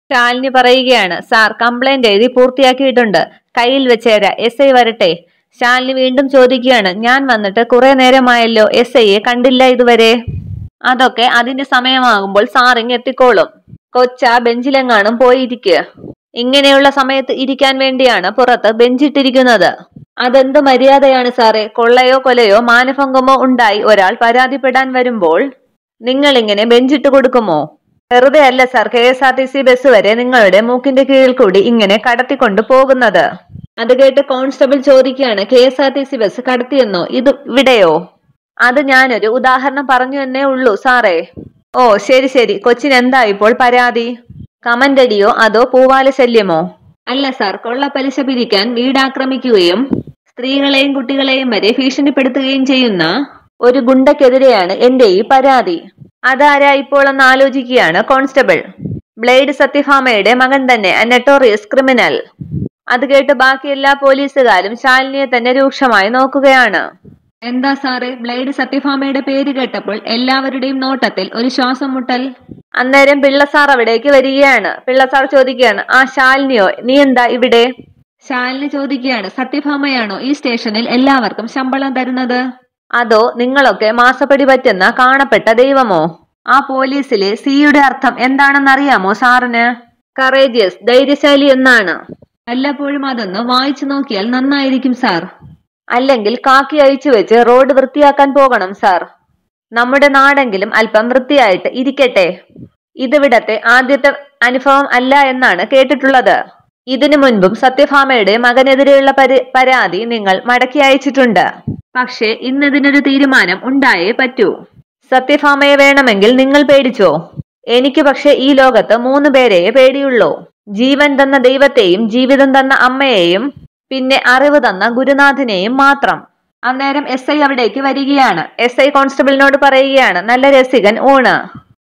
ശാലിനി പറയുകയാണ്, sir complaint എഴുതി പൂർത്തിയാക്കിയിട്ടുണ്ട്, കയ്യിൽ വെച്ചേരാ, SI വരട്ടെ. ശാലിനി വീണ്ടും ചോദിക്കുകയാണ്, ഞാൻ വന്നിട്ട് കുറെ നേരമായല്ലോ, SIയെ കണ്ടില്ല ഇതുവരെ. അതൊക്കെ അതിന്റെ സമയമാകുമ്പോൾ സാറിങ് എത്തിക്കോളും. കൊച്ച ബെഞ്ചിലെങ്ങാനും പോയിരിക്കുക. ഇങ്ങനെയുള്ള സമയത്ത് ഇരിക്കാൻ വേണ്ടിയാണ് പുറത്ത് ബെഞ്ചിട്ടിരിക്കുന്നത്. അതെന്ത് മര്യാദയാണ് സാറേ? കൊള്ളയോ കൊലയോ മാനഭംഗമോ ഉണ്ടായി ഒരാൾ പരാതിപ്പെടാൻ വരുമ്പോൾ നിങ്ങൾ ഇങ്ങനെ ബെഞ്ചിട്ട് കൊടുക്കുമോ? വെറുതെ അല്ല സാർ KSRTC ബസ് വരെ നിങ്ങളുടെ മൂക്കിന്റെ കീഴിൽ കൂടി ഇങ്ങനെ കടത്തിക്കൊണ്ട് പോകുന്നത്. അത് കേട്ട് കോൺസ്റ്റബിൾ ചോദിക്കുകയാണ്, KSRTC ബസ് കടത്തിയെന്നോ? ഇവിടെയോ? അത് ഞാനൊരു ഉദാഹരണം പറഞ്ഞു എന്നേ ഉള്ളൂ സാറേ. ഓ ശരി ശരി, കൊച്ചിന് എന്താ ഇപ്പോൾ പരാതി? കമന്റടിയോ അതോ പൂവാല ശല്യമോ? അല്ല സാർ, കൊള്ളപ്പലിശ പിരിക്കാൻ വീടാക്രമിക്കുകയും സ്ത്രീകളെയും കുട്ടികളെയും വരെ ഭീഷണിപ്പെടുത്തുകയും ചെയ്യുന്ന ഒരു ഗുണ്ടക്കെതിരെയാണ് എന്റെ ഈ പരാതി. അതാരാ ഇപ്പോൾ എന്ന് ആലോചിക്കുകയാണ് കോൺസ്റ്റബിൾ. ബ്ലേഡ് സത്യഭാമയുടെ മകൻ തന്നെ, നെട്ടോറിയസ് ക്രിമിനൽ. അത് കേട്ട് ബാക്കി എല്ലാ പോലീസുകാരും ശാലിനിയെ തന്നെ രൂക്ഷമായി നോക്കുകയാണ്. എന്താ സാറേ, ബ്ലേഡ് സത്യഭാമയുടെ പേര് കേട്ടപ്പോൾ എല്ലാവരുടെയും നോട്ടത്തിൽ ഒരു ശ്വാസം മുട്ടൽ. അന്നേരം പിള്ളസാർ അവിടേക്ക് വരികയാണ്. പിള്ളസാർ ചോദിക്കുകയാണ്, ആ ശാലിനിയോ, നീ എന്താ ഇവിടെ? ശാലിനി ചോദിക്കുകയാണ്, സത്യഭാമയാണോ ഈ സ്റ്റേഷനിൽ എല്ലാവർക്കും ശമ്പളം തരുന്നത്? അതോ നിങ്ങളൊക്കെ മാസപ്പടി പറ്റുന്ന കാണപ്പെട്ട ദൈവമോ? ആ പോലീസിലെ സിയുടെ അർത്ഥം എന്താണെന്നറിയാമോ സാറിന്? കറേജിയസ്, ധൈര്യശാലി എന്നാണ്. വല്ലപ്പോഴും അതൊന്ന് വായിച്ചു നോക്കിയാൽ നന്നായിരിക്കും സാർ. അല്ലെങ്കിൽ കാക്കി അഴിച്ചു വെച്ച് റോഡ് വൃത്തിയാക്കാൻ പോകണം സാർ. നമ്മുടെ നാടെങ്കിലും അല്പം വൃത്തിയായിട്ട് ഇരിക്കട്ടെ. ഇതിവിടത്തെ ആദ്യത്തെ അനുഭവം അല്ല എന്നാണ് കേട്ടിട്ടുള്ളത്. ഇതിനു മുൻപും സത്യഭാമയുടെ മകനെതിരെയുള്ള പരാതി നിങ്ങൾ മടക്കി അയച്ചിട്ടുണ്ട്. പക്ഷേ ഇന്നിതിനൊരു തീരുമാനം ഉണ്ടായേ പറ്റൂ. സത്യഭാമയെ വേണമെങ്കിൽ നിങ്ങൾ പേടിച്ചോ. എനിക്ക് പക്ഷെ ഈ ലോകത്ത് 3 പേരെയേ പേടിയുള്ളൂ. ജീവൻ തന്ന ദൈവത്തെയും ജീവിതം തന്ന അമ്മയെയും പിന്നെ അറിവ് തന്ന ഗുരുനാഥനെയും മാത്രം. അന്നേരം SI അവിടേക്ക് വരികയാണ്. SI കോൺസ്റ്റബിളിനോട് പറയുകയാണ്, നല്ല രസികൻ ഊണ്,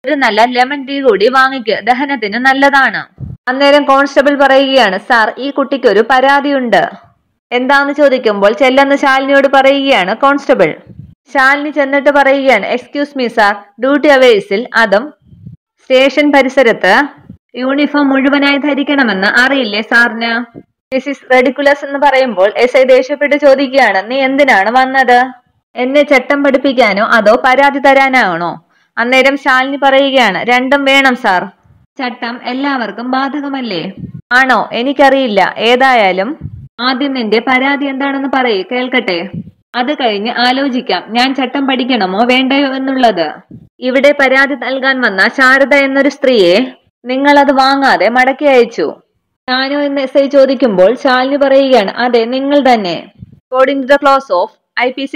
ഒരു നല്ല ലെമൺ ടീ കൂടി വാങ്ങിക്ക്, ദഹനത്തിന് നല്ലതാണ്. അന്നേരം കോൺസ്റ്റബിൾ പറയുകയാണ്, സാർ ഈ കുട്ടിക്ക് ഒരു പരാതിയുണ്ട്. എന്താന്ന് ചോദിക്കുമ്പോൾ ചെല്ലെന്ന് ശാലിനിയോട് പറയുകയാണ് കോൺസ്റ്റബിൾ. ശാലിനി ചെന്നിട്ട് പറയുകയാണ്, എക്സ്ക്യൂസ് മീ സാർ, ഡ്യൂട്ടി അവേഴ്സിൽ അതും സ്റ്റേഷൻ പരിസരത്ത് യൂണിഫോം മുഴുവനായി ധരിക്കണമെന്ന് അറിയില്ലേ സാറിന്? ദിസ് ഇസ് റെഡിക്കുലസ് എന്ന് പറയുമ്പോൾ SI ദേഷ്യപ്പെട്ട് ചോദിക്കുകയാണ്, നീ എന്തിനാണ് വന്നത്? എന്നെ ചട്ടം പഠിപ്പിക്കാനോ അതോ പരാതി തരാനാണോ? അന്നേരം ശാലിനി പറയുകയാണ്, രണ്ടും വേണം സാർ. ചട്ടം എല്ലാവർക്കും ബാധകമല്ലേ? ആണോ? എനിക്കറിയില്ല. ഏതായാലും ആദ്യം നിന്റെ പരാതി എന്താണെന്ന് പറയ്, കേൾക്കട്ടെ. അത് കഴിഞ്ഞ് ആലോചിക്കാം ഞാൻ ചട്ടം പഠിക്കണമോ വേണ്ടയോ എന്നുള്ളത്. ഇവിടെ പരാതി നൽകാൻ വന്ന ശാരദ എന്നൊരു സ്ത്രീയെ നിങ്ങൾ അത് വാങ്ങാതെ മടക്കി അയച്ചു. ഞാനോ എന്ന് SI ചോദിക്കുമ്പോൾ ശാലിനി പറയുകയാണ്, അതെ നിങ്ങൾ തന്നെ. According to the clause of IPC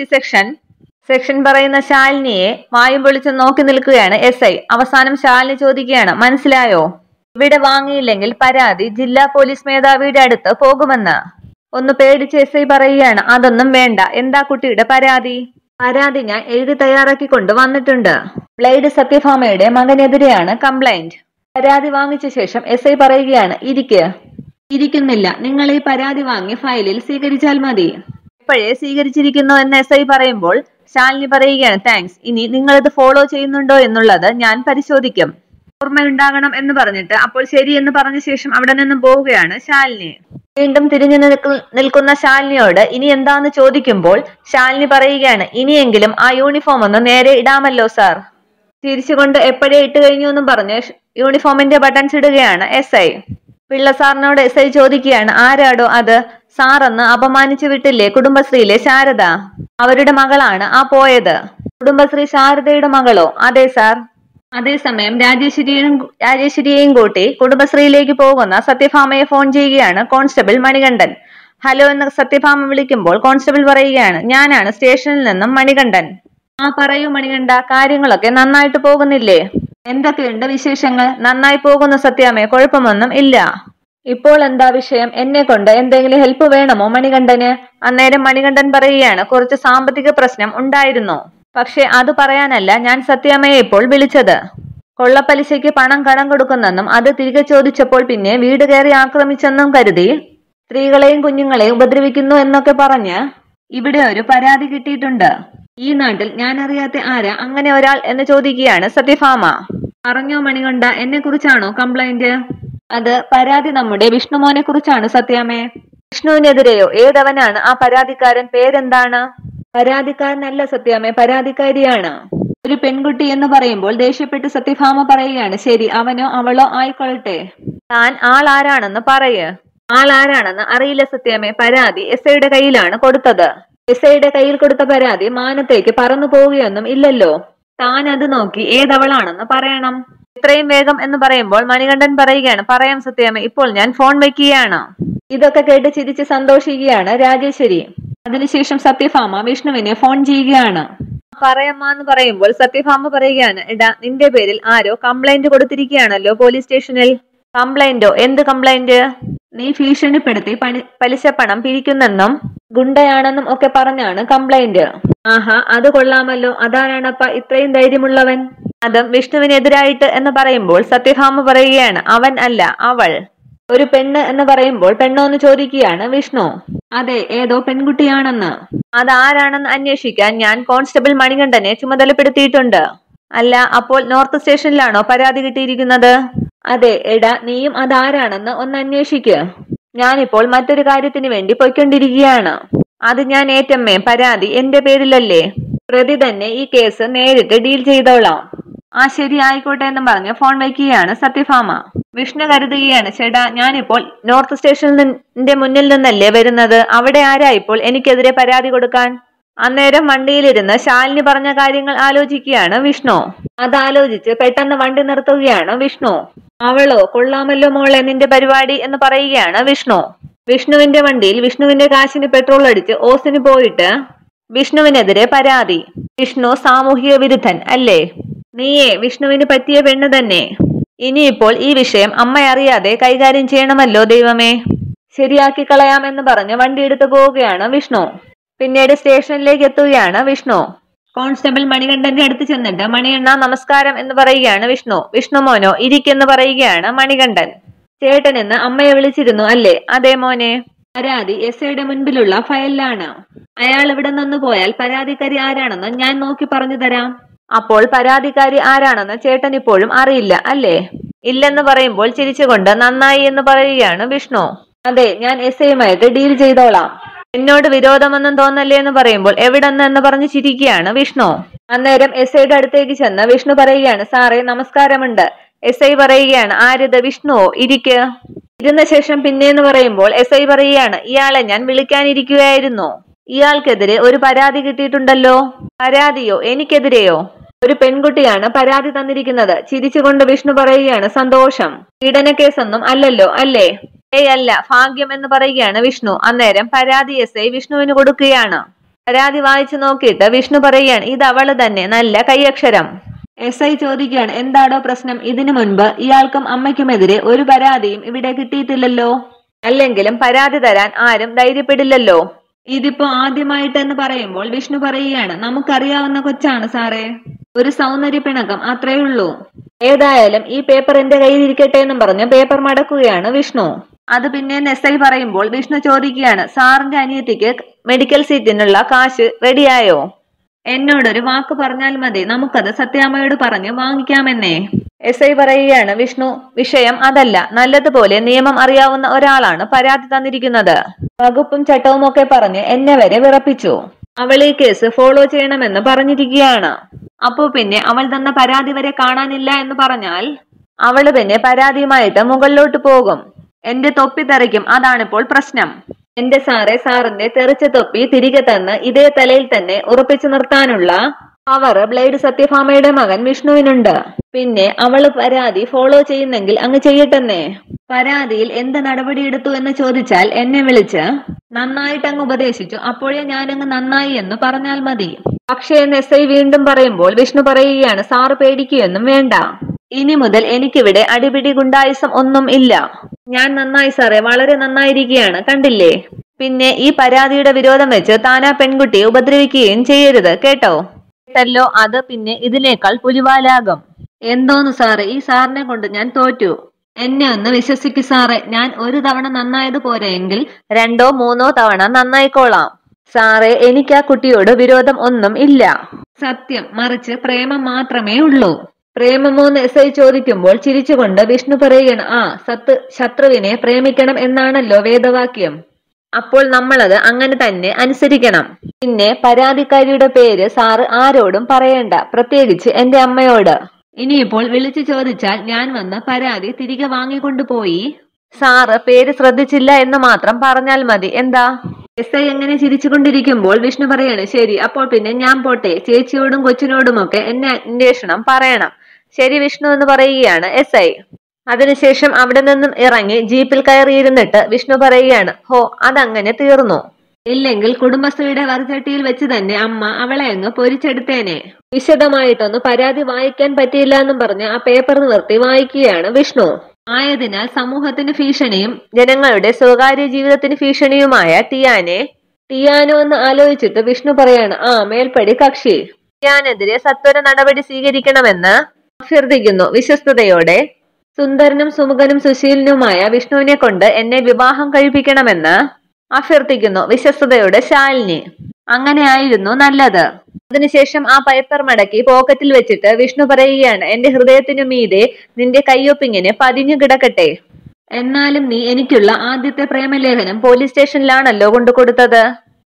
section പറയുന്ന ശാലിനിയെ വായും പൊളിച്ച് നോക്കി നിൽക്കുകയാണ് SI. അവസാനം ശാലിനി ചോദിക്കുകയാണ്, മനസ്സിലായോ? ഇവിടെ വാങ്ങിയില്ലെങ്കിൽ പരാതി ജില്ലാ പോലീസ് മേധാവിയുടെ അടുത്ത് പോകുമെന്ന്. ഒന്ന് പേടിച്ച് SI പറയുകയാണ്, അതൊന്നും വേണ്ട. എന്താ കുട്ടിയുടെ പരാതി? പരാതി ഞാൻ എഴുതി തയ്യാറാക്കി കൊണ്ട് വന്നിട്ടുണ്ട്. ബ്ലേഡ് സത്യഭാമയുടെ മകനെതിരെയാണ് കംപ്ലൈന്റ്. പരാതി വാങ്ങിച്ച ശേഷം SI പറയുകയാണ്, ഇരിക്കുന്നില്ല, നിങ്ങൾ ഈ പരാതി വാങ്ങി ഫയലിൽ സ്വീകരിച്ചാൽ മതി. എപ്പോഴേ സ്വീകരിച്ചിരിക്കുന്നു എന്ന് SI പറയുമ്പോൾ ശാലിനി പറയുകയാണ്, താങ്ക്സ്. ഇനി നിങ്ങളിത് ഫോളോ ചെയ്യുന്നുണ്ടോ എന്നുള്ളത് ഞാൻ പരിശോധിക്കും. ഓർമ്മയുണ്ടാകണം എന്ന് പറഞ്ഞിട്ട് അപ്പോൾ ശരി എന്ന് പറഞ്ഞ ശേഷം അവിടെ നിന്നും പോവുകയാണ് ശാലിനി. വീണ്ടും തിരിഞ്ഞു നിൽക്കുന്ന ശാലിനിയോട് ഇനി എന്താന്ന് ചോദിക്കുമ്പോൾ ശാലിനി പറയുകയാണ്, ഇനിയെങ്കിലും ആ യൂണിഫോം ഒന്ന് നേരെ ഇടാമല്ലോ സാർ. തിരിച്ചുകൊണ്ട് എപ്പോഴേ ഇട്ട് കഴിഞ്ഞു എന്നും പറഞ്ഞ് യൂണിഫോമിന്റെ ബട്ടൺസ് ഇടുകയാണ് SI. പിള്ളസാറിനോട് SI ചോദിക്കുകയാണ്, ആരാടോ അത്? സാറെന്ന് അപമാനിച്ചു വിട്ടില്ലേ കുടുംബശ്രീയിലെ ശാരദ? അവരുടെ മകളാണ് ആ പോയത്. കുടുംബശ്രീ ശാരദയുടെ മകളോ? അതെ സാർ. അതേസമയം രാജേശ്വരിയെയും കൂട്ടി കുടുംബശ്രീയിലേക്ക് പോകുന്ന സത്യഭാമയെ ഫോൺ ചെയ്യുകയാണ് കോൺസ്റ്റബിൾ മണികണ്ഠൻ. ഹലോ എന്ന് സത്യഭാമ വിളിക്കുമ്പോൾ കോൺസ്റ്റബിൾ പറയുകയാണ്, ഞാനാണ് സ്റ്റേഷനിൽ നിന്നും മണികണ്ഠൻ. ആ പറയൂ മണികണ്ഠ, കാര്യങ്ങളൊക്കെ നന്നായിട്ട് പോകുന്നില്ലേ? എന്തൊക്കെയുണ്ട് വിശേഷങ്ങൾ? നന്നായി പോകുന്നു സത്യാമേ, കുഴപ്പമൊന്നും ഇല്ല. ഇപ്പോൾ എന്താ വിഷയം? എന്നെ കൊണ്ട് എന്തെങ്കിലും ഹെൽപ്പ് വേണമോ മണികണ്ഠന്? അന്നേരം മണികണ്ഠൻ പറയുകയാണ്, കുറച്ച് സാമ്പത്തിക പ്രശ്നം ഉണ്ടായിരുന്നു. പക്ഷെ അത് പറയാനല്ല ഞാൻ സത്യാമ്മയെ ഇപ്പോൾ വിളിച്ചത്. കൊള്ളപ്പലിശയ്ക്ക് പണം കടം കൊടുക്കുന്നെന്നും അത് തിരികെ ചോദിച്ചപ്പോൾ പിന്നെ വീട് കയറി ആക്രമിച്ചെന്നും കരുതി സ്ത്രീകളെയും കുഞ്ഞുങ്ങളെയും ഉപദ്രവിക്കുന്നു എന്നൊക്കെ പറഞ്ഞ് ഇവിടെ ഒരു പരാതി കിട്ടിയിട്ടുണ്ട്. ഈ നാട്ടിൽ ഞാൻ അറിയാത്ത ആരാ അങ്ങനെ ഒരാൾ എന്ന് ചോദിക്കുകയാണ് സത്യഭാമ. പറഞ്ഞോ മണികണ്ഠ, എന്നെ കുറിച്ചാണോ കംപ്ലൈന്റ്? അത് പരാതി നമ്മുടെ വിഷ്ണുമോനെ കുറിച്ചാണ് സത്യാമ്മേ. വിഷ്ണുവിനെതിരെയോ? ഏതവനാണ് ആ പരാതിക്കാരൻ? പേരെന്താണ്? പരാതിക്കാരനല്ല സത്യാമ്മേ, പരാതിക്കാരിയാണ്. ഒരു പെൺകുട്ടി എന്ന് പറയുമ്പോൾ ദേഷ്യപ്പെട്ട് സത്യഭാമ പറയുകയാണ്. ശരി, അവനോ അവളോ ആയിക്കൊള്ളട്ടെ. താൻ ആളാരാണെന്ന് പറയ്. ആളാരാണെന്ന് അറിയില്ല സത്യാമ്മേ. പരാതി SIയുടെ കയ്യിലാണ് കൊടുത്തത്. SIയുടെ കയ്യിൽ കൊടുത്ത പരാതി മാനത്തേക്ക് പറന്നു പോവുകയൊന്നും ഇല്ലല്ലോ. താൻ അത് നോക്കി ഏതവളാണെന്ന് പറയണം. ഇത്രയും വേഗം എന്ന് പറയുമ്പോൾ മണികണ്ഠൻ പറയുകയാണ്. പറയാം സത്യാമ്മേ, ഇപ്പോൾ ഞാൻ ഫോൺ വെക്കുകയാണ്. ഇതൊക്കെ കേട്ട് ചിരിച്ച് സന്തോഷിക്കുകയാണ് രാജേശ്വരി. അതിനുശേഷം സത്യഭാമ വിഷ്ണുവിനെ ഫോൺ ചെയ്യുകയാണ്. പറയമ്മ എന്ന് പറയുമ്പോൾ സത്യഭാമ പറയുകയാണ്. എടാ, നിന്റെ പേരിൽ ആരോ കംപ്ലൈന്റ് കൊടുത്തിരിക്കുകയാണല്ലോ പോലീസ് സ്റ്റേഷനിൽ. കംപ്ലൈന്റോ? എന്ത് കംപ്ലൈന്റ്? നീ ഭീഷണിപ്പെടുത്തി പലിശപ്പണം പിരിക്കുന്നെന്നും ഗുണ്ടയാണെന്നും ഒക്കെ പറഞ്ഞാണ് കംപ്ലൈന്റ്. ആഹാ, അത് കൊള്ളാമല്ലോ. അതാരാണപ്പ ഇത്രയും ധൈര്യമുള്ളവൻ? അതും വിഷ്ണുവിനെതിരായിട്ട് എന്ന് പറയുമ്പോൾ സത്യഭാമ പറയുകയാണ്. അവൻ അല്ല, അവൾ. ഒരു പെണ്ണ് എന്ന് പറയുമ്പോൾ പെണ്ണോ എന്ന് ചോദിക്കുകയാണ് വിഷ്ണു. അതെ, ഏതോ പെൺകുട്ടിയാണെന്ന്. അതാരാണെന്ന് അന്വേഷിക്കാൻ ഞാൻ കോൺസ്റ്റബിൾ മണികണ്ഠനെ ചുമതലപ്പെടുത്തിയിട്ടുണ്ട്. അല്ല, അപ്പോൾ നോർത്ത് സ്റ്റേഷനിലാണോ പരാതി കിട്ടിയിരിക്കുന്നത്? അതെ. എടാ, നീയും അതാരാണെന്ന് ഒന്ന് അന്വേഷിക്ക്. ഞാനിപ്പോൾ മറ്റൊരു കാര്യത്തിന് വേണ്ടി പോയിക്കൊണ്ടിരിക്കുകയാണ്. അത് ഞാൻ ഏറ്റമ്മേ. പരാതി എന്റെ പേരിലല്ലേ. പ്രതി തന്നെ ഈ കേസ് നേരിട്ട് ഡീൽ ചെയ്തോളാം. ആ ശരി, ആയിക്കോട്ടെ എന്നും പറഞ്ഞ് ഫോൺ വയ്ക്കുകയാണ് സത്യഭാമ. വിഷ്ണു കരുതുകയാണ്. ചേട്ടാ, ഞാനിപ്പോൾ നോർത്ത് സ്റ്റേഷനിന്റെ മുന്നിൽ നിന്നല്ലേ വരുന്നത്. അവിടെ ആരാ ഇപ്പോൾ എനിക്കെതിരെ പരാതി കൊടുക്കാൻ? അന്നേരം വണ്ടിയിലിരുന്ന് ശാലിനി പറഞ്ഞ കാര്യങ്ങൾ ആലോചിക്കുകയാണ് വിഷ്ണു. അതാലോചിച്ച് പെട്ടെന്ന് വണ്ടി നിർത്തുകയാണ് വിഷ്ണു. അവളോ? കൊള്ളാമല്ലോ മോളെ നിന്റെ പരിപാടി എന്ന് പറയുകയാണ് വിഷ്ണു. വിഷ്ണുവിന്റെ വണ്ടിയിൽ വിഷ്ണുവിന്റെ കാശിന് പെട്രോൾ അടിച്ച് ഓസിന് പോയിട്ട് വിഷ്ണുവിനെതിരെ പരാതി. വിഷ്ണു സാമൂഹിക വിരുദ്ധൻ അല്ലേ? നീയേ വിഷ്ണുവിന് പറ്റിയ പെണ്ണ് തന്നെ. ഇനിയിപ്പോൾ ഈ വിഷയം അമ്മ അറിയാതെ കൈകാര്യം ചെയ്യണമല്ലോ ദൈവമേ. ശരിയാക്കി കളയാമെന്ന് പറഞ്ഞ് വണ്ടി എടുത്തു പോവുകയാണ് വിഷ്ണു. പിന്നീട് സ്റ്റേഷനിലേക്ക് എത്തുകയാണ് വിഷ്ണു. കോൺസ്റ്റബിൾ മണികണ്ഠന്റെ അടുത്ത് ചെന്നിട്ട് മണിയണ്ണ നമസ്കാരം എന്ന് പറയുകയാണ് വിഷ്ണു. വിഷ്ണു മോനോ? ഇരിക്കെന്ന് പറയുകയാണ് മണികണ്ഠൻ. ചേട്ടൻ എന്ന് അമ്മയെ വിളിച്ചിരുന്നു അല്ലേ? അതെ മോനെ. പരാതി SIയുടെ മുൻപിലുള്ള ഫയലിലാണ്. അയാൾ ഇവിടെ നിന്ന് പോയാൽ പരാതിക്കാരി ആരാണെന്ന് ഞാൻ നോക്കി പറഞ്ഞു തരാം. അപ്പോൾ പരാതിക്കാരി ആരാണെന്ന് ചേട്ടൻ ഇപ്പോഴും അറിയില്ല അല്ലേ? ഇല്ലെന്ന് പറയുമ്പോൾ ചിരിച്ചുകൊണ്ട് നന്നായി എന്ന് പറയുകയാണ് വിഷ്ണു. അതെ, ഞാൻ SIയുമായിട്ട് ഡീൽ ചെയ്തോളാം. എന്നോട് വിരോധമൊന്നും തോന്നല്ലേ എന്ന് പറയുമ്പോൾ എവിടെന്ന് എന്ന് പറഞ്ഞ് ചിരിക്കുകയാണ് വിഷ്ണു. അന്നേരം SIയുടെ അടുത്തേക്ക് ചെന്ന് വിഷ്ണു പറയുകയാണ്. സാറേ, നമസ്കാരമുണ്ട്. SI പറയുകയാണ്. ആരിത്? വിഷ്ണുവോ? ഇരിക്ക്. ഇരുന്ന ശേഷം പിന്നെന്ന് പറയുമ്പോൾ SI പറയുകയാണ്. ഇയാളെ ഞാൻ വിളിക്കാനിരിക്കുകയായിരുന്നു. ഇയാൾക്കെതിരെ ഒരു പരാതി കിട്ടിയിട്ടുണ്ടല്ലോ. പരാതിയോ? എനിക്കെതിരെയോ? ഒരു പെൺകുട്ടിയാണ് പരാതി തന്നിരിക്കുന്നത്. ചിരിച്ചുകൊണ്ട് വിഷ്ണു പറയുകയാണ്. സന്തോഷം. പീഡന കേസൊന്നും അല്ലല്ലോ അല്ലേ? അല്ല, ഭാഗ്യം എന്ന് പറയുകയാണ് വിഷ്ണു. അന്നേരം പരാതി SI വിഷ്ണുവിന് കൊടുക്കുകയാണ്. പരാതി വായിച്ചു നോക്കിയിട്ട് വിഷ്ണു പറയുകയാണ്. ഇത് അവള് തന്നെ, നല്ല കൈയക്ഷരം. SI ചോദിക്കുകയാണ്. എന്താടോ പ്രശ്നം? ഇതിനു മുൻപ് ഇയാൾക്കും അമ്മയ്ക്കുമെതിരെ ഒരു പരാതിയും ഇവിടെ കിട്ടിയിട്ടില്ലല്ലോ. അല്ലെങ്കിലും പരാതി തരാൻ ആരും ധൈര്യപ്പെടില്ലല്ലോ. ഇതിപ്പോ ആദ്യമായിട്ടെന്ന് പറയുമ്പോൾ വിഷ്ണു പറയുകയാണ്. നമുക്കറിയാവുന്ന കൊച്ചാണ് സാറേ. ഒരു സൗന്ദര്യ പിണക്കം, അത്രേ ഉള്ളൂ. ഏതായാലും ഈ പേപ്പർ എന്റെ കയ്യിൽ ഇരിക്കട്ടെ എന്നും പറഞ്ഞ് പേപ്പർ മടക്കുകയാണ് വിഷ്ണു. അത് പിന്നെ SI പറയുമ്പോൾ വിഷ്ണു ചോദിക്കുകയാണ്. സാറിന്റെ അനിയത്തിക്ക് മെഡിക്കൽ സീറ്റിനുള്ള കാശ് റെഡിയായോ? എന്നോടൊരു വാക്ക് പറഞ്ഞാൽ മതി, നമുക്കത് സത്യാമ്മയോട് പറഞ്ഞ് വാങ്ങിക്കാമെന്നേ. SI പറയുകയാണ്. വിഷ്ണു, വിഷയം അതല്ല. നല്ലതുപോലെ നിയമം അറിയാവുന്ന ഒരാളാണ് പരാതി തന്നിരിക്കുന്നത്. വകുപ്പും ചട്ടവും ഒക്കെ പറഞ്ഞ് എന്നെ വരെ വിറപ്പിച്ചു. അവൾ ഈ കേസ് ഫോളോ ചെയ്യണമെന്ന് പറഞ്ഞിരിക്കുകയാണ്. അപ്പോ പിന്നെ അവൾ തന്ന പരാതി വരെ കാണാനില്ല എന്ന് പറഞ്ഞാൽ അവള് പിന്നെ പരാതിയുമായിട്ട് മുകളിലോട്ട് പോകും. എന്റെ തൊപ്പി തെറിക്കും. അതാണിപ്പോൾ പ്രശ്നം. എന്റെ സാറേ, സാറിന്റെ തെറിച്ച തൊപ്പി തിരികെ തന്ന് ഇതേ തലയിൽ തന്നെ ഉറപ്പിച്ചു നിർത്താനുള്ള പവർ ബ്ലേഡ് സത്യഭാമയുടെ മകൻ വിഷ്ണുവിനുണ്ട്. പിന്നെ അവള് പരാതി ഫോളോ ചെയ്യുന്നെങ്കിൽ അങ്ങ് ചെയ്യട്ടെന്നേ. പരാതിയിൽ എന്ത് നടപടിയെടുത്തു എന്ന് ചോദിച്ചാൽ എന്നെ വിളിച്ച് നന്നായിട്ട് അങ്ങ് ഉപദേശിച്ചു. അപ്പോഴേ ഞാനങ്ങ് നന്നായി എന്ന് പറഞ്ഞാൽ മതി. പക്ഷേ എന്ന് SI വീണ്ടും പറയുമ്പോൾ വിഷ്ണു പറയുകയാണ്. സാറ് പേടിക്കുകയൊന്നും വേണ്ട. ഇനി മുതൽ എനിക്കിവിടെ അടിപിടി ഗുണ്ടായിസം ഒന്നും ഇല്ല. ഞാൻ നന്നായി സാറേ, വളരെ നന്നായിരിക്കുകയാണ്. കണ്ടില്ലേ? പിന്നെ ഈ പരാതിയുടെ വിരോധം വെച്ച് താനാ പെൺകുട്ടിയെ ഉപദ്രവിക്കുകയും ചെയ്യരുത്, കേട്ടോ? കേട്ടല്ലോ? അത് പിന്നെ ഇതിനേക്കാൾ പുലിവാലാകും. എന്തോന്ന് സാറേ, ഈ സാറിനെ കൊണ്ട് ഞാൻ തോറ്റു. എന്നെ ഒന്ന് വിശ്വസിക്കു സാറേ. ഞാൻ ഒരു തവണ നന്നായത് പോരെയെങ്കിൽ 2 or 3 തവണ നന്നായിക്കോളാം. സാറേ, എനിക്ക് ആ കുട്ടിയോട് വിരോധം ഒന്നും ഇല്ല. സത്യം, മറിച്ച് പ്രേമം മാത്രമേ ഉള്ളൂ. പ്രേമമോന്ന് SI ചോദിക്കുമ്പോൾ ചിരിച്ചുകൊണ്ട് വിഷ്ണു പറയുകയാണ്, ആ ശത്രുവിനെ പ്രേമിക്കണം എന്നാണല്ലോ വേദവാക്യം. അപ്പോൾ നമ്മളത് അങ്ങനെ തന്നെ അനുസരിക്കണം. പിന്നെ പരാതിക്കാരിയുടെ പേര് സാറ് ആരോടും പറയണ്ട, പ്രത്യേകിച്ച് എന്റെ അമ്മയോട്. ഇനിയിപ്പോൾ വിളിച്ചു ചോദിച്ചാൽ ഞാൻ വന്ന് പരാതി തിരികെ വാങ്ങിക്കൊണ്ടുപോയി സാറ് പേര് ശ്രദ്ധിച്ചില്ല എന്ന് മാത്രം പറഞ്ഞാൽ മതി. എന്താ? SI എങ്ങനെ ചിരിച്ചുകൊണ്ടിരിക്കുമ്പോൾ വിഷ്ണു പറയാണ്, ശരി, അപ്പോൾ പിന്നെ ഞാൻ പോട്ടെ. ചേച്ചിയോടും കൊച്ചിനോടുമൊക്കെ എന്നെ അന്വേഷണം പറയണം. ശരി വിഷ്ണു എന്ന് പറയുകയാണ് SI. അതിനുശേഷം അവിടെ നിന്നും ഇറങ്ങി ജീപ്പിൽ കയറിയിരുന്നിട്ട് വിഷ്ണു പറയുകയാണ്, ഹോ, അതങ്ങനെ തീർന്നു. ഇല്ലെങ്കിൽ കുടുംബശ്രീയുടെ വറുചട്ടിയിൽ വെച്ച് തന്നെ അമ്മ അവളെ അങ്ങ് പൊരിച്ചെടുത്തേനെ. വിശദമായിട്ടൊന്ന് പരാതി വായിക്കാൻ പറ്റിയില്ല എന്നും പറഞ്ഞ് ആ പേപ്പർ നിവർത്തി വായിക്കുകയാണ് വിഷ്ണു. ആയതിനാൽ സമൂഹത്തിന് ഭീഷണിയും ജനങ്ങളുടെ സ്വകാര്യ ജീവിതത്തിന് ഭീഷണിയുമായ ടിയാനോ എന്ന് ആലോചിച്ചിട്ട് വിഷ്ണു പറയാണ്, ആ മേൽപ്പടി കക്ഷി ടിയാനെതിരെ സത്വര നടപടി സ്വീകരിക്കണമെന്ന് അഭ്യർത്ഥിക്കുന്നു. വിശ്വസ്തയോടെ സുന്ദരനും സുമുഖനും സുശീലനുമായ വിഷ്ണുവിനെ കൊണ്ട് എന്നെ വിവാഹം കഴിപ്പിക്കണമെന്ന് അഭ്യർത്ഥിക്കുന്നു. വിശ്വസ്തയുടെ ശാലിനി. അങ്ങനെയായിരുന്നു നല്ലത്. അതിനുശേഷം ആ പേപ്പർ മടക്കി പോക്കറ്റിൽ വെച്ചിട്ട് വിഷ്ണു പറയുകയാണ്, എന്റെ ഹൃദയത്തിനു മീതെ നിന്റെ കയ്യൊപ്പിങ്ങനെ പതിഞ്ഞു കിടക്കട്ടെ. എന്നാലും നീ എനിക്കുള്ള ആദ്യത്തെ പ്രേമലേഖനം പോലീസ് സ്റ്റേഷനിലാണല്ലോ കൊണ്ടുകൊടുത്തത്.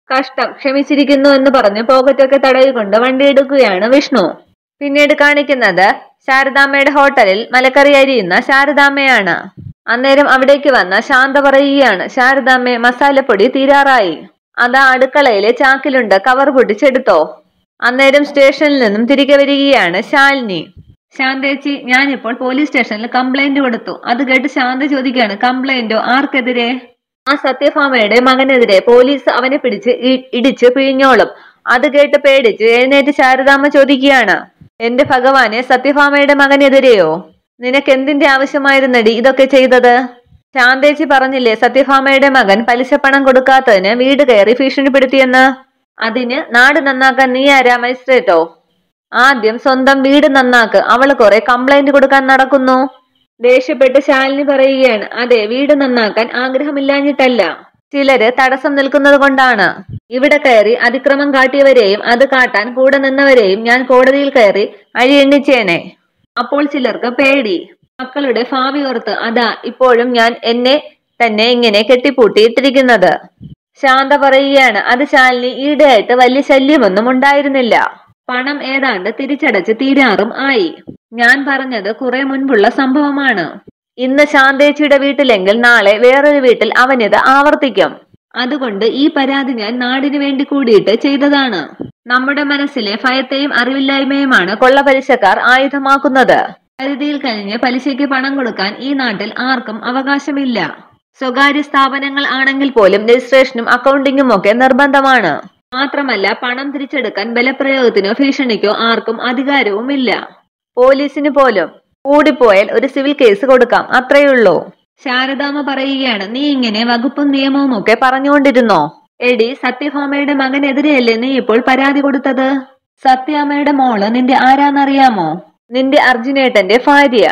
കഷ്ടം, ക്ഷമിച്ചിരിക്കുന്നു എന്ന് പറഞ്ഞ് പോക്കറ്റൊക്കെ തടവിക്കൊണ്ട് വണ്ടി എടുക്കുകയാണ് വിഷ്ണു. പിന്നീട് കാണിക്കുന്നത് ശാരദാമ്മയുടെ ഹോട്ടലിൽ മലക്കറി അരിയുന്ന ശാരദാമ്മയാണ്. അന്നേരം അവിടേക്ക് വന്ന ശാന്ത പറയുകയാണ്, ശാരദാമ്മേ, മസാലപ്പൊടി തീരാറായി. അതാ അടുക്കളയിലെ ചാക്കിലുണ്ട്, കവർ പൊട്ടിച്ചെടുത്തോ. അന്നേരം സ്റ്റേഷനിൽ നിന്നും തിരികെ വരികയാണ് ശാലിനി. ശാന്തേച്ചി, ഞാനിപ്പോൾ പോലീസ് സ്റ്റേഷനിൽ കംപ്ലൈന്റ് കൊടുത്തു. അത് കേട്ട് ശാന്ത ചോദിക്കുകയാണ്, കംപ്ലൈന്റോ? ആർക്കെതിരെ? ആ സത്യഭാമയുടെ മകനെതിരെ. പോലീസ് അവനെ പിടിച്ച് ഇടിച്ച് പിഴിഞ്ഞോളും. അത് കേട്ട് പേടിച്ച് എഴുന്നേറ്റ് ശാരദാമ്മ ചോദിക്കുകയാണ്, എന്റെ ഭഗവാനെ, സത്യഭാമയുടെ മകനെതിരെയോ? നിനക്ക് എന്തിന്റെ ആവശ്യമായിരുന്നടി ഇതൊക്കെ ചെയ്തത്? ശാന്തേച്ചി പറഞ്ഞില്ലേ സത്യഭാമയുടെ മകൻ പലിശപ്പണം കൊടുക്കാത്തതിന് വീട് കയറി ഭീഷണിപ്പെടുത്തിയെന്ന്. അതിന് നാട് നന്നാക്കാൻ നീ ആരാ, മജിസ്ട്രേറ്റോ? ആദ്യം സ്വന്തം വീട് നന്നാക്ക്. അവള് കുറെ കംപ്ലൈന്റ് കൊടുക്കാൻ നടക്കുന്നു. ദേഷ്യപ്പെട്ട് ശാലിനി പറയുകയാണ്, അതെ, വീട് നന്നാക്കാൻ ആഗ്രഹമില്ലാഞ്ഞിട്ടല്ല, ചിലര് തടസ്സം നിൽക്കുന്നത് കൊണ്ടാണ്. ഇവിടെ കയറി അതിക്രമം കാട്ടിയവരെയും അത് കാട്ടാൻ കൂടെ നിന്നവരെയും ഞാൻ കോടതിയിൽ കയറി അഴിയെണ്ണിച്ചേനെ. അപ്പോൾ ചിലർക്ക് പേടി, മക്കളുടെ ഭാവി ഓർത്ത്. അതാ ഇപ്പോഴും ഞാൻ എന്നെ തന്നെ ഇങ്ങനെ കെട്ടിപ്പൂട്ടിയിട്ടിരിക്കുന്നത്. ശാന്ത പറയുകയാണ്, അത് ശാലിനി, ഈടെയായിട്ട് വലിയ ശല്യമൊന്നും ഉണ്ടായിരുന്നില്ല. പണം ഏതാണ്ട് തിരിച്ചടച്ച് തീരാറും ആയി. ഞാൻ പറഞ്ഞത് കുറെ മുൻപുള്ള സംഭവമാണ്. ഇന്ന് ശാന്തേച്ചിയുടെ വീട്ടിലെങ്കിൽ നാളെ വേറൊരു വീട്ടിൽ അവനിത് ആവർത്തിക്കും. അതുകൊണ്ട് ഈ പരാതി ഞാൻ നാടിനു വേണ്ടി കൂടിയിട്ട് ചെയ്തതാണ്. നമ്മുടെ മനസ്സിലെ ഭയത്തെയും അറിവില്ലായ്മയുമാണ് കൊള്ളപ്പലിശക്കാർ ആയുധമാക്കുന്നത്. പരിധിയിൽ കഴിഞ്ഞ് പലിശയ്ക്ക് പണം കൊടുക്കാൻ ഈ നാട്ടിൽ ആർക്കും അവകാശമില്ല. സ്വകാര്യ സ്ഥാപനങ്ങൾ ആണെങ്കിൽ പോലും രജിസ്ട്രേഷനും അക്കൗണ്ടിങ്ങും ഒക്കെ നിർബന്ധമാണ്. മാത്രമല്ല, പണം തിരിച്ചെടുക്കാൻ ബലപ്രയോഗത്തിനോ ഭീഷണിക്കോ ആർക്കും അധികാരവുമില്ല. പോലീസിന് പോലും കൂടിപ്പോയാൽ ഒരു സിവിൽ കേസ് കൊടുക്കാം, അത്രയുള്ളൂ. ശാരദാമ്മ പറയുകയാണ്, നീ ഇങ്ങനെ വകുപ്പും നിയമവും ഒക്കെ പറഞ്ഞുകൊണ്ടിരുന്നോ? എടി, സത്യഭാമയുടെ മകനെതിരെയല്ലേ നീ ഇപ്പോൾ പരാതി കൊടുത്തത്? സത്യാമ്മയുടെ മോള് നിന്റെ ആരാന്നറിയാമോ? നിന്റെ അർജുനേട്ടന്റെ ഭാര്യ.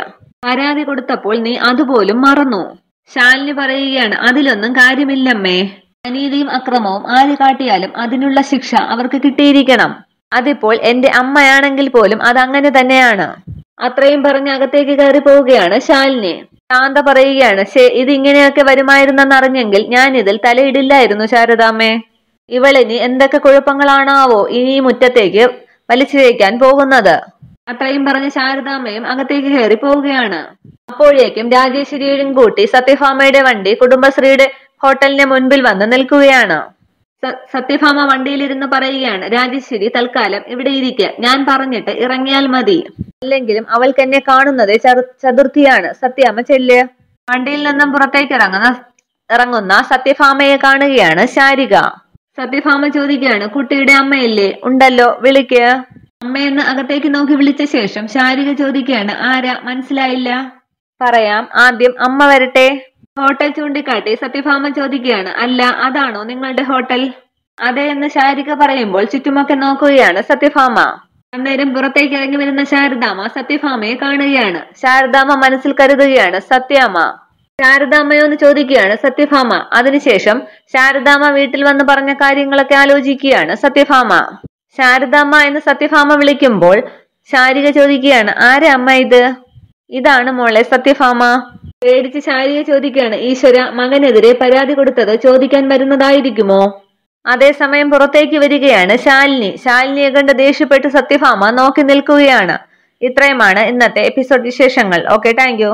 പരാതി കൊടുത്തപ്പോൾ നീ അതുപോലും മറന്നു. ശാലിനി പറയുകയാണ്, അതിലൊന്നും കാര്യമില്ലമ്മേ. അനീതിയും അക്രമവും ആര് കാട്ടിയാലും അതിനുള്ള ശിക്ഷ അവർക്ക് കിട്ടിയിരിക്കണം. അതിപ്പോൾ എന്റെ അമ്മയാണെങ്കിൽ പോലും അതങ്ങനെ തന്നെയാണ്. അത്രയും പറഞ്ഞ് അകത്തേക്ക് കയറി പോവുകയാണ് ശാലിനി. ശാന്ത പറയുകയാണ്, ഇതിങ്ങനെയൊക്കെ വരുമായിരുന്നെന്നറിഞ്ഞെങ്കിൽ ഞാൻ ഇതിൽ തലയിടില്ലായിരുന്നു ശാരദാമ്മേ. ഇവളിനി എന്തൊക്കെ കുഴപ്പങ്ങളാണാവോ ഇനി ഈ മുറ്റത്തേക്ക് വലിച്ചിഴയ്ക്കാൻ പോകുന്നത്. അത്രയും പറഞ്ഞ് ശാരദാമ്മയും അകത്തേക്ക് കയറി പോവുകയാണ്. അപ്പോഴേക്കും രാജേശ്വരിയും കൂട്ടി സത്യഭാമയുടെ വണ്ടി കുടുംബശ്രീയുടെ ഹോട്ടലിന് മുൻപിൽ വന്ന് നിൽക്കുകയാണ്. സത്യഭാമ വണ്ടിയിലിരുന്ന് പറയുകയാണ്, രാജേശ്വരി, തൽക്കാലം ഇവിടെ ഇരിക്കുക. ഞാൻ പറഞ്ഞിട്ട് ഇറങ്ങിയാൽ മതി. അല്ലെങ്കിലും അവൾക്ക് എന്നെ കാണുന്നത് ചതുർത്ഥിയാണ്. സത്യാമ്മ ചെല്ല്. വണ്ടിയിൽ നിന്നും പുറത്തേക്ക് ഇറങ്ങുന്ന സത്യഭാമയെ കാണുകയാണ് ശാരിക. സത്യഭാമ ചോദിക്കുകയാണ്, കുട്ടിയുടെ അമ്മയല്ലേ? ഉണ്ടല്ലോ, വിളിക്ക്. അമ്മയെന്ന് അകത്തേക്ക് നോക്കി വിളിച്ച ശേഷം ശാരിക ചോദിക്കുകയാണ്, ആരാ? മനസ്സിലായില്ല. പറയാം, ആദ്യം അമ്മ വരട്ടെ. ഹോട്ടൽ ചൂണ്ടിക്കാട്ടി സത്യഭാമ ചോദിക്കുകയാണ്, അല്ല, അതാണോ നിങ്ങളുടെ ഹോട്ടൽ? അതെ എന്ന് ശാരിക പറയുമ്പോൾ ചുറ്റുമൊക്കെ നോക്കുകയാണ് സത്യഭാമ. അന്നേരം പുറത്തേക്ക് ഇറങ്ങി വരുന്ന ശാരദാമ്മ സത്യഭാമയെ കാണുകയാണ്. ശാരദാമ്മ മനസ്സിൽ കരുതുകയാണ്, സത്യാമ്മ. ശാരദാമ്മയോന്ന് ചോദിക്കുകയാണ് സത്യഭാമ. അതിനുശേഷം ശാരദാമ്മ വീട്ടിൽ വന്ന് പറഞ്ഞ കാര്യങ്ങളൊക്കെ ആലോചിക്കുകയാണ് സത്യഭാമ. ശാരദാമ്മ എന്ന് സത്യഭാമ വിളിക്കുമ്പോൾ ശാരിക ചോദിക്കുകയാണ്, ആരാ അമ്മ ഇത്? ഇതാണ് മോളെ സത്യഭാമ. പേടിച്ച് ശാരിക ചോദിക്കുകയാണ്, ഈശ്വര, മകനെതിരെ പരാതി കൊടുത്തത് ചോദിക്കാൻ വരുന്നതായിരിക്കുമോ? അതേസമയം പുറത്തേക്ക് വരികയാണ് ശാലിനി. ശാലിനിയെ കണ്ട് ദേഷ്യപ്പെട്ട് സത്യഭാമ നോക്കി നിൽക്കുകയാണ്. ഇത്രയുമാണ് ഇന്നത്തെ എപ്പിസോഡ് വിശേഷങ്ങൾ. Okay, thank you.